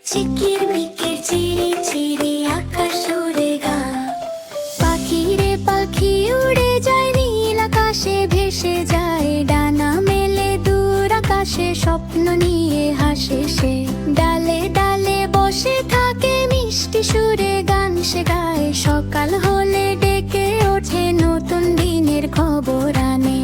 চিকির মিকির চিরি চিরি আকাশ উড়ে গা, পাখিরে পাখি উড়ে যায় নীল আকাশে ভেসে যায়, ডানা মেলে দূর আকাশে স্বপ্ন নিয়ে হাসে সে, ডালে ডালে বসে থাকে মিষ্টি সুরে গান সে গায়, সকাল হলে ডেকে ওঠে নতুন দিনের খবর আনে।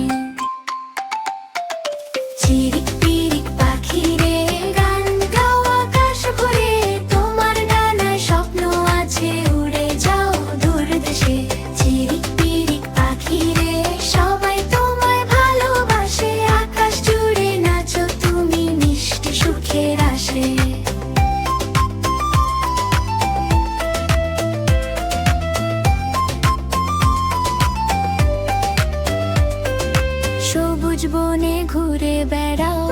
চিরিক পিরিক পাখিরে গান গাও আকাশ ভরে, তোমার ডানায় স্বপ্ন আছে উড়ে যাও দূর দেশে। চিরিক পিরিক পাখিরে সবাই তোমায় ভালোবাসে, আকাশ জুড়ে নাচো তুমি মিষ্টি সুখের আসে। সবুজ বনে ঘুরে বেড়াও,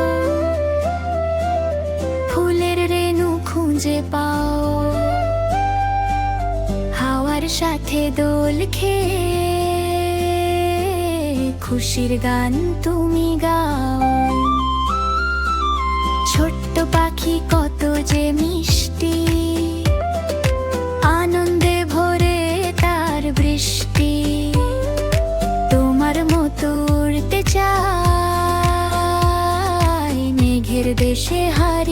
ফুলের রেণু খুঁজে পাও, হাওয়ার সাথে দোল খেয়ে খুশির গান তুমি গাও। ছোট্ট পাখি কত যে মিষ্টি, আনন্দে ভরে তার বৃষ্টি, তোমার মতো উড়তে চাই মেঘের দেশে হার